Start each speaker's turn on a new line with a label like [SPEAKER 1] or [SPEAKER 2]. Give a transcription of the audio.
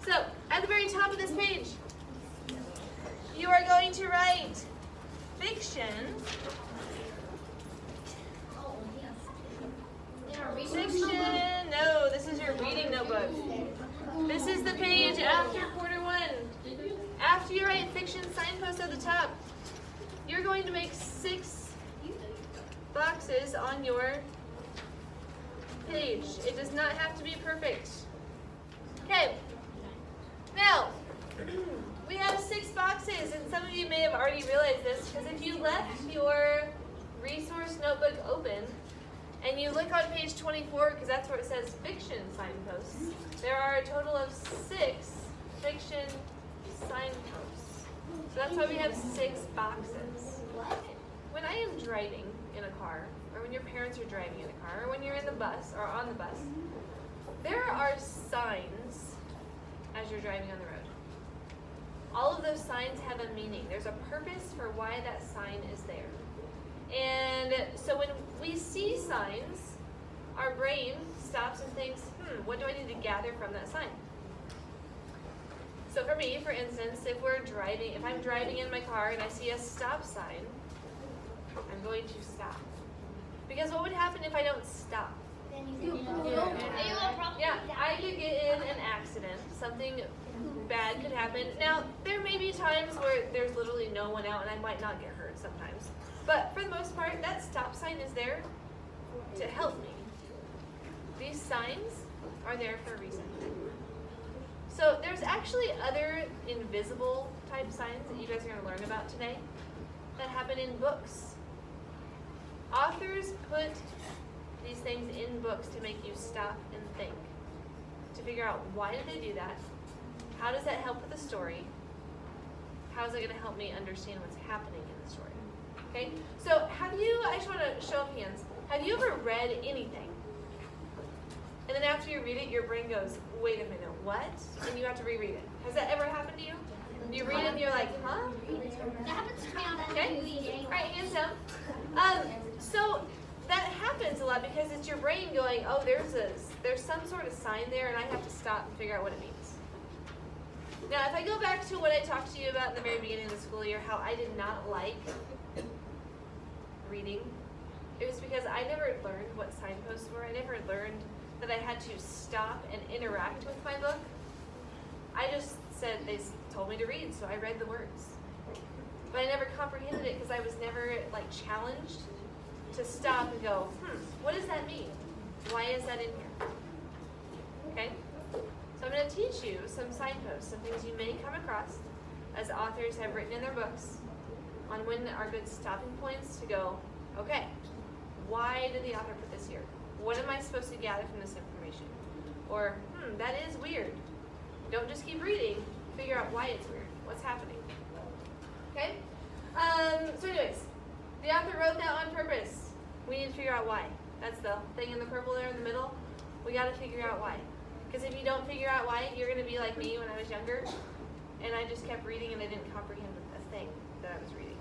[SPEAKER 1] So, at the very top of this page, you are going to write fiction. Fiction. No, this is your reading notebook. This is the page after quarter one. After you write fiction signpost at the top, you're going to make 6 boxes on your page. It does not have to be perfect. Okay. Now, we have 6 boxes, and some of you may have already realized this, because if you left your resource notebook open, and you look on page 24, because that's where it says fiction signposts, there are a total of 6 fiction signposts. So that's why we have 6 boxes. When I am driving in a car, or when your parents are driving in a car, or when you're in the bus, or on the bus, there are signs as you're driving on the road. All of those signs have a meaning. There's a purpose for why that sign is there. And so when we see signs, our brain stops and thinks, what do I need to gather from that sign? So for me, for instance, if I'm driving in my car and I see a stop sign, I'm going to stop. Because what would happen if I don't stop? Yeah, I could get in an accident. Something bad could happen. Now, there may be times where there's literally no one out and I might not get hurt sometimes. But for the most part, that stop sign is there to help me. These signs are there for a reason. So there's actually other invisible type signs that you guys are going to learn about today that happen in books. Authors put these things in books to make you stop and think, to figure out why did they do that, how does that help with the story, how is it going to help me understand what's happening in the story. Okay, so I just want to show of hands, have you ever read anything? And then after you read it, your brain goes, wait a minute, what? And you have to reread it. Has that ever happened to you? You read it and you're like, huh? Okay, all right, hands down. So that happens a lot because it's your brain going, oh, there's some sort of sign there and I have to stop and figure out what it means. Now, if I go back to what I talked to you about in the very beginning of the school year, how I did not like reading, it was because I never learned what signposts were. I never learned that I had to stop and interact with my book. I just said they told me to read, so I read the words. But I never comprehended it because I was never challenged to stop and go, what does that mean? Why is that in here? Okay? So I'm going to teach you some signposts, some things you may come across as authors have written in their books on when are good stopping points to go, okay, why did the author put this here? What am I supposed to gather from this information? Or, that is weird. Don't just keep reading, figure out why it's weird. What's happening? Okay? So anyways, the author wrote that on purpose. We need to figure out why. That's the thing in the purple there in the middle. We got to figure out why. Because if you don't figure out why, you're going to be like me when I was younger, and I just kept reading and I didn't comprehend a thing that I was reading.